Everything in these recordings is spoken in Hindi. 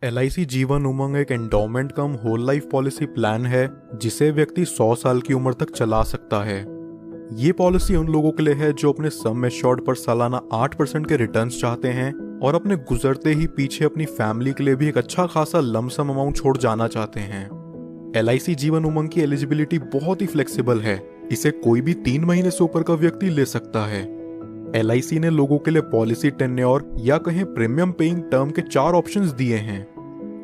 LIC जीवन उमंग एक एंडोमेंट कम होल लाइफ पॉलिसी प्लान है जिसे व्यक्ति 100 साल की उम्र तक चला सकता है। ये पॉलिसी उन लोगों के लिए है जो अपने सम एश्योर्ड पर सालाना 8% के रिटर्न्स चाहते हैं और अपने गुजरते ही पीछे अपनी फैमिली के लिए भी एक अच्छा खासा लमसम अमाउंट छोड़ जाना चाहते हैं। LIC जीवन उमंग की एलिजिबिलिटी बहुत ही फ्लेक्सिबल है। इसे कोई भी 3 महीने से ऊपर का व्यक्ति ले सकता है। LIC ने लोगों के लिए पॉलिसी टेन्योर या कहें प्रीमियम पेइंग टर्म के 4 ऑप्शंस दिए हैं।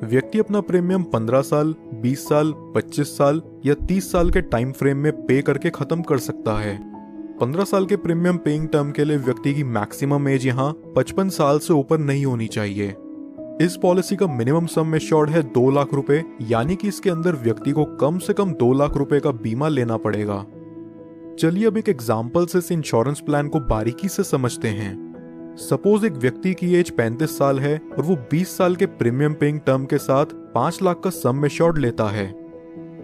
व्यक्ति अपना प्रीमियम 15 साल, 20 साल, 25 साल या 30 साल के टाइम फ्रेम में पे करके खत्म कर सकता है। 15 साल के प्रीमियम पेइंग टर्म के लिए व्यक्ति की मैक्सिमम एज यहाँ 55 साल से ऊपर नहीं होनी चाहिए। इस पॉलिसी का मिनिमम सम एश्योर्ड है 2 लाख रुपए, यानी कि इसके अंदर व्यक्ति को कम से कम 2 लाख रुपए का बीमा लेना पड़ेगा। चलिए अब एक एग्जाम्पल से इस इंश्योरेंस प्लान को बारीकी से समझते हैं। सपोज एक व्यक्ति की एज 35 साल है और वो 20 साल के प्रीमियम पेइंग टर्म के साथ 5 लाख का सम एश्योर्ड लेता है।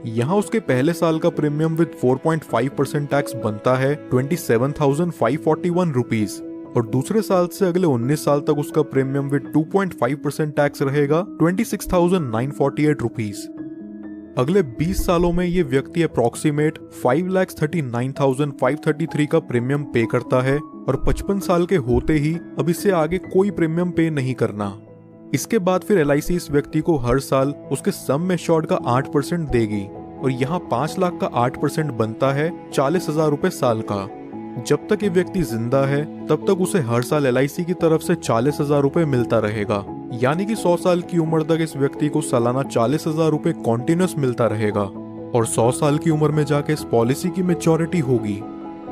यहाँ उसके पहले साल का प्रीमियम विद 4.5% टैक्स बनता है 27,541 रुपीज और दूसरे साल से अगले 19 साल तक उसका प्रीमियम विद 2.5% टैक्स रहेगा 26,948 रुपीज। अगले 20 सालों में ये व्यक्ति अप्रॉक्सीमेट 5,39,533 का प्रीमियम पे करता है और 55 साल के होते ही अब इससे आगे कोई प्रीमियम पे नहीं करना। इसके बाद फिर LIC इस व्यक्ति को हर साल उसके सम एश्योर्ड का 8% देगी और यहाँ 5 लाख का 8% बनता है 40,000 रुपए साल का। जब तक ये व्यक्ति जिंदा है तब तक उसे हर साल LIC की तरफ से 40,000 रुपए मिलता रहेगा, यानी कि 100 साल की उम्र तक इस व्यक्ति को सालाना 40,000 रुपए कॉन्टिन्यूस मिलता रहेगा और 100 साल की उम्र में जाके इस पॉलिसी की मैच्योरिटी होगी।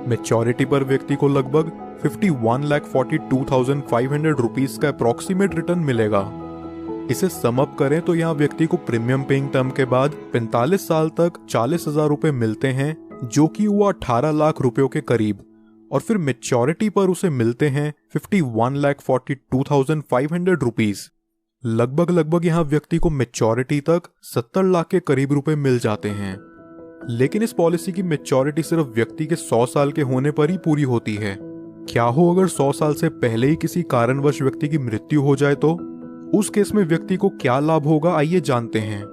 मैच्योरिटी पर व्यक्ति को लगभग 51,42,500 रुपीज का अप्रॉक्सीमेट रिटर्न मिलेगा। इसे सम अप करें तो यहाँ व्यक्ति को प्रीमियम पेइंग टर्म के बाद 45 साल तक 40,000 रुपए मिलते हैं, जो कि हुआ 18 लाख रुपयों के करीब, और फिर मैच्योरिटी पर उसे मिलते हैं 51,42,500 रुपीज। लगभग यहाँ व्यक्ति को मैच्योरिटी तक 70 लाख के करीब रुपए मिल जाते हैं। लेकिन इस पॉलिसी की मैच्योरिटी सिर्फ व्यक्ति के 100 साल के होने पर ही पूरी होती है। क्या हो अगर 100 साल से पहले ही किसी कारणवश व्यक्ति की मृत्यु हो जाए तो उस केस में व्यक्ति को क्या लाभ होगा, आइए जानते हैं।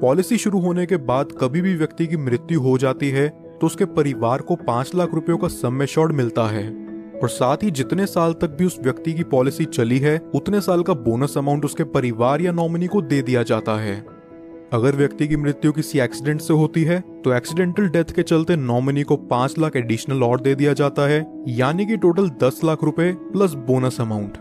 पॉलिसी शुरू होने के बाद कभी भी व्यक्ति की मृत्यु हो जाती है तो उसके परिवार को 5 लाख रुपयों का सम एश्योर्ड मिलता है और साथ ही जितने साल तक भी उस व्यक्ति की पॉलिसी चली है उतने साल का बोनस अमाउंट उसके परिवार या नॉमिनी को दे दिया जाता है। अगर व्यक्ति की मृत्यु किसी एक्सीडेंट से होती है तो एक्सीडेंटल डेथ के चलते नॉमिनी को 5 लाख एडिशनल और दे दिया जाता है, यानी कि टोटल 10 लाख रुपए प्लस बोनस अमाउंट।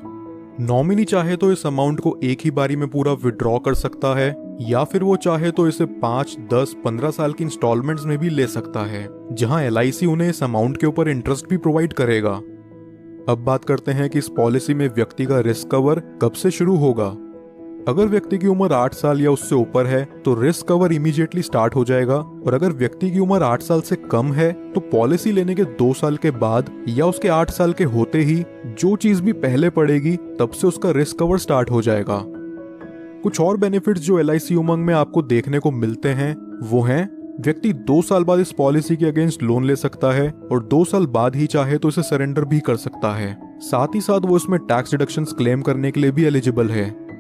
नॉमिनी चाहे तो इस अमाउंट को एक ही बारी में पूरा विड्रॉ कर सकता है या फिर वो चाहे तो इसे 5, 10, 15 साल की इंस्टॉलमेंट्स में भी ले सकता है, जहां LIC उन्हें इस अमाउंट के ऊपर इंटरेस्ट भी प्रोवाइड करेगा। अब बात करते हैं कि इस पॉलिसी में व्यक्ति का रिस्क कवर कब से शुरू होगा। अगर व्यक्ति की उम्र 8 साल या उससे ऊपर है तो रिस्क कवर इमीडिएटली स्टार्ट हो जाएगा, और अगर व्यक्ति की उम्र 8 साल से कम है तो पॉलिसी लेने के 2 साल के बाद या उसके 8 साल के होते ही जो चीज भी पहले पड़ेगी तब से उसका रिस्क कवर स्टार्ट हो जाएगा। कुछ और बेनिफिट्स जो LIC उमंग में आपको देखने को मिलते हैं वो हैं, व्यक्ति 2 साल बाद इस पॉलिसी के अगेंस्ट लोन ले सकता है और 2 साल बाद ही चाहे तो इसे सरेंडर भी कर सकता है। साथ ही साथ वो इसमें टैक्स डिडक्शंस क्लेम करने के लिए भी एलिजिबल है।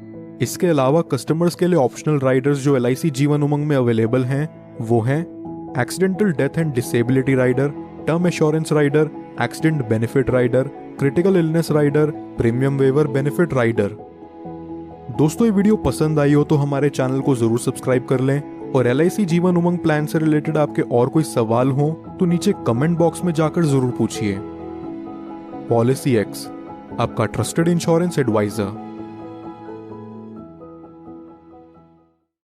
इसके अलावा कस्टमर्स के लिए ऑप्शनल राइडर्स जो LIC जीवन उमंग में अवेलेबल हैं वो हैं accidental death and disability rider, term assurance rider, accident benefit rider, critical illness rider, premium waiver benefit rider. दोस्तों ये वीडियो पसंद आई हो तो हमारे चैनल को जरूर सब्सक्राइब कर लें, और LIC जीवन उमंग प्लान से रिलेटेड आपके और कोई सवाल हो तो नीचे कमेंट बॉक्स में जाकर जरूर पूछिए। पॉलिसी एक्स, आपका ट्रस्टेड इंश्योरेंस एडवाइजर।